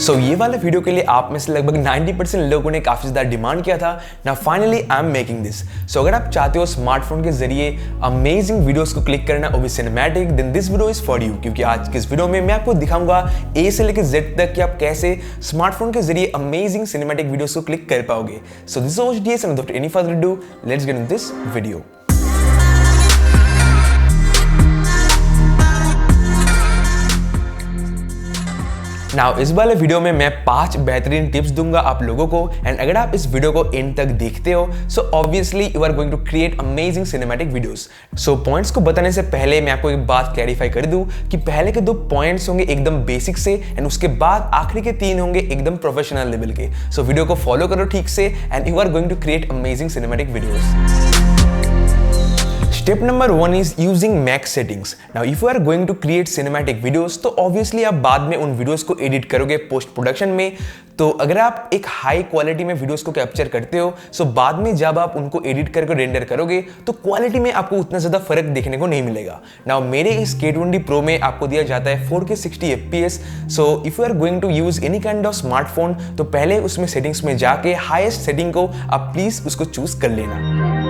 सो ये वाले वीडियो के लिए आप में से लगभग 90% लोगों ने काफी ज्यादा डिमांड किया था। Now finally I am making this. So अगर आप चाहते हो स्मार्टफोन के जरिए अमेजिंग वीडियोस को क्लिक करना वो भी cinematic, then this video is for you. क्योंकि आज के इस वीडियो में मैं आपको दिखाऊंगा ए से लेकर जेड तक कि आप कैसे स्मार्टफोन के जरिए अमेजिंग सिनेमैटिक वीडियोस को क्लिक कर पाओगे। So this is OHDS and without any further ado, let's get into this video. Now इस वाले वीडियो में मैं 5 बेहतरीन टिप्स दूंगा आप लोगों को, एंड अगर आप इस वीडियो को एंड तक देखते हो so obviously you are going to create amazing cinematic videos. So points को बताने से पहले मैं आपको एक बात क्लैरिफाई कर दूं कि पहले के 2 पॉइंट्स होंगे एकदम बेसिक से, एंड उसके बाद आखिरी के 3 होंगे एकदम प्रोफेशनल लेवल के। सो वीडियो को फॉलो करो ठीक से and you are going to create amazing cinematic videos. Step number 1 is using Mac settings. Now if you are going to create cinematic videos तो obviously आप बाद में उन वीडियोस को एडिट करोगे पोस्ट प्रोडक्शन में। तो अगर आप एक हाई क्वालिटी में वीडियोस को कैप्चर करते हो सो बाद में जब आप उनको एडिट करके रेंडर करोगे तो क्वालिटी में आपको उतना ज़्यादा फर्क देखने को नहीं मिलेगा। नाउ मेरे इस K20 Pro में आपको दिया जाता है 4K 60 FPS। So if you are going to use any kind of smartphone तो पहले उसमें सेटिंग्स में जाके हाईएस्ट सेटिंग को आप प्लीज उसको चूज कर लेना।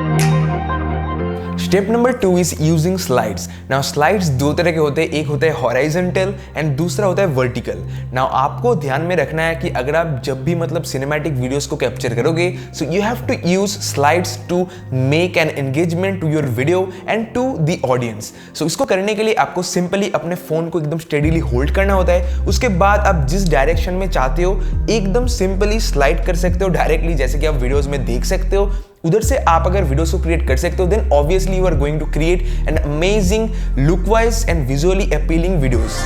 Step number 2 is using slides. Now slides 2 तरह के होते हैं, एक होता है हॉराइजॉन्टल एंड दूसरा होता है वर्टिकल। नाउ आपको ध्यान में रखना है कि अगर आप जब भी मतलब सिनेमैटिक वीडियोस को कैप्चर करोगे so you have to use slides to make an engagement to your video and to the audience. So इसको करने के लिए आपको सिंपली अपने फोन को एकदम स्टेडीली होल्ड करना होता है। उसके बाद आप जिस डायरेक्शन में चाहते हो एकदम सिंपली स्लाइड कर सकते हो डायरेक्टली, जैसे कि आप वीडियोस में देख सकते हो। उधर से आप अगर वीडियोस को क्रिएट कर सकते हो then obviously you are going to create an amazing look wise and visually appealing videos.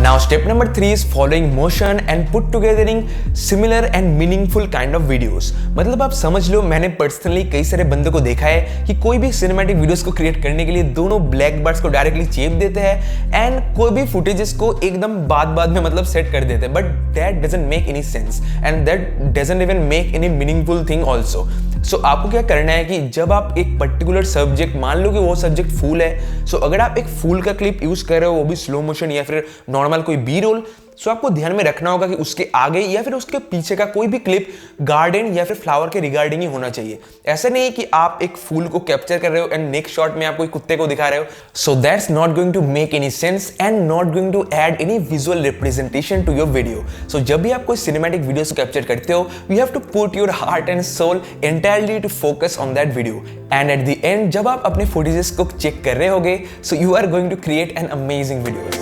Now step number 3 is following motion and put togethering similar and meaningful kind of videos। मतलब आप समझ लो मैंने personally कई सारे बंदों को देखा है कि कोई भी सिनेमैटिक वीडियोस को क्रिएट करने के लिए दोनों ब्लैक बर्ड्स को डायरेक्टली चेप देते हैं एंड कोई भी फुटेजेस को एकदम बाद में मतलब सेट कर देते हैं, but that doesn't make any sense and that doesn't even make any meaningful thing also. So आपको क्या करना है कि जब आप एक पर्टिकुलर सब्जेक्ट, मान लो कि वो सब्जेक्ट फूल है, सो अगर आप एक फूल का क्लिप यूज कर रहे हो वो भी स्लो मोशन या फिर नॉर्मल कोई बी रोल, सो आपको ध्यान में रखना होगा कि उसके आगे या फिर उसके पीछे का कोई भी क्लिप गार्डन या फिर फ्लावर के रिगार्डिंग ही होना चाहिए। ऐसा नहीं कि आप एक फूल को कैप्चर कर रहे हो एंड नेक्स्ट शॉट में आप कोई कुत्ते को दिखा रहे हो। So that's not going to make any sense and not going to add any visual representation to your video. So जब भी आप कोई सिनेमैटिक वीडियोस को कैप्चर करते हो you have to put your heart and soul entirely to focus on that video, and at the end जब आप अपने फुटेजेस को चेक कर रहे होगे so you are going to create an amazing video.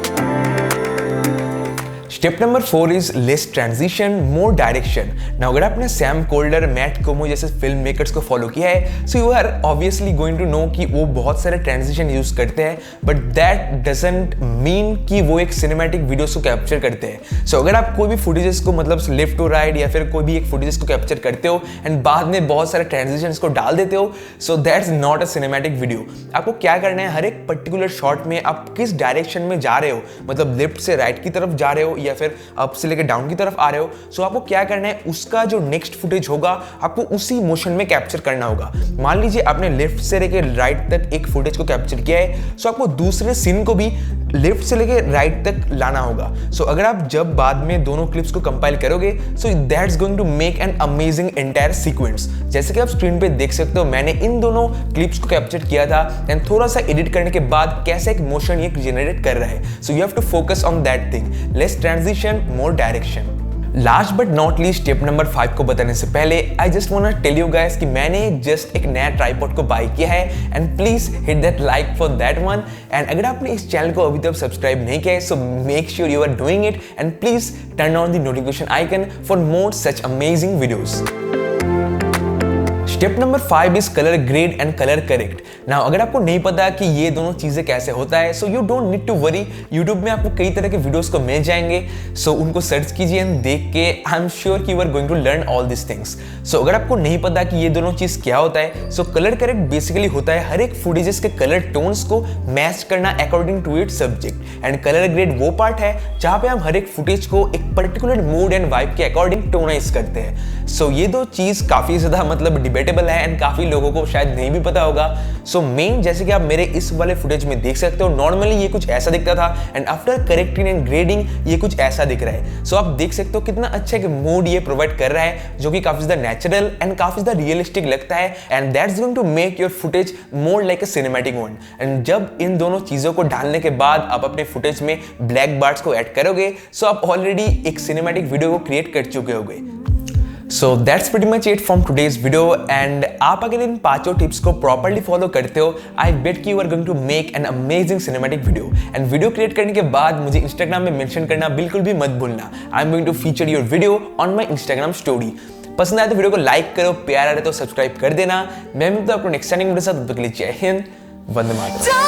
Step number 4 is less transition more direction. Now अगर आपने Sam colder, mat कोमो जैसे फिल्म मेकर्स को फॉलो किया है so you are obviously going to know कि वो बहुत सारे ट्रांजिशन यूज करते हैं, बट दैट डजंट मीन कि वो एक सिनेमैटिक वीडियोस को कैप्चर करते हैं। सो अगर आप कोई भी फुटेजेस को मतलब लेफ्ट टू राइट या फिर कोई भी एक फुटेजेस को कैप्चर करते हो एंड बाद में बहुत सारे ट्रांजिशंस को डाल देते हो so that's not a cinematic video. आपको क्या करना है, हर एक पर्टिकुलर शॉट में आप किस डायरेक्शन में जा रहे हो, मतलब लेफ्ट से राइट की तरफ जा रहे हो या फिर अप से लेकर डाउन की तरफ आ रहे हो, सो आपको क्या करना है उसका जो नेक्स्ट फुटेज होगा आपको उसी मोशन में कैप्चर करना होगा। मान लीजिए आपने लेफ्ट से लेकर राइट तक एक फुटेज को कैप्चर किया है, सो आपको दूसरे सीन को भी लेफ्ट से लेकर राइट तक लाना होगा। सो अगर आप जब बाद में दोनों क्लिप्स को कंपाइल करोगे so that's going to make an amazing entire sequence. जैसे कि आप स्क्रीन पे देख सकते हो मैंने इन दोनों क्लिप्स को कैप्चर किया था एंड थोड़ा सा एडिट करने के बाद कैसे एक मोशन ये जनरेट कर रहा है। So you have to focus on that thing, less transition more direction. Last but not least step number 5 को बताने से पहले I just want to tell you guys कि मैंने जस्ट एक नया ट्राइपॉड को बाय किया है and please hit that like for that one. And अगर आपने इस चैनल को अभी तक सब्सक्राइब नहीं किया है so make sure you are doing it and please turn on the notification icon for more such amazing videos. Step number 5 is colour grade and colour correct. Now अगर आपको नहीं पता कि ये दोनों चीजें कैसे होता है so you don't need to worry, YouTube में आपको कई तरह के वीडियोस को मिल जाएंगे, सो उनको सर्च कीजिए एंड देख के आई एम श्योर कि you are going to learn all this things. So अगर आपको नहीं पता कि ये दोनों चीज क्या होता है सो कलर करेक्ट बेसिकली होता है हर एक फुटेजेस के कलर टोन्स को मैच करना according to its subject, and colour grade वो पार्ट है जहां पे हम हर एक फुटेज को एक पर्टिकुलर मूड एंड वाइब के अकॉर्डिंग टोनाइज करते हैं। सो ये दो चीज काफी ज्यादा मतलब डिबेटेबल रिलेटेबल है एंड काफी लोगों को शायद नहीं भी पता होगा। सो मेन जैसे कि आप मेरे इस वाले फुटेज में देख सकते हो, नॉर्मली ये कुछ ऐसा दिखता था and after correcting and grading ये कुछ ऐसा दिख रहा है। सो आप देख सकते हो कितना अच्छा एक मूड ये प्रोवाइड कर रहा है, जो कि काफी ज्यादा नेचुरल एंड काफी ज्यादा रियलिस्टिक लगता है and that's going to make your footage more like a cinematic one. And जब इन दोनों चीजों को डालने के बाद आप अपने फुटेज में ब्लैक बार्स को ऐड करोगे, सो आप ऑलरेडी एक सिनेमैटिक वीडियो को क्रिएट कर चुके होगे। So that's pretty much it from today's video and आप अगर इन पांचों टिप्स को प्रॉपर्ली फॉलो करते हो, I bet you are going to make an amazing cinematic video and video create करने के बाद मुझे इंस्टाग्राम में मेंशन करना बिल्कुल भी मत भूलना। I am going to feature your video on my Instagram story। पसंद आए तो वीडियो को लाइक करो, प्यार आ रहा है तो सब्सक्राइब कर देना। मैं मिलता हूं आपको नेक्स्ट टाइम वीडियो के साथ, तब तक के लिए जय हिंद, वंदे मातरम।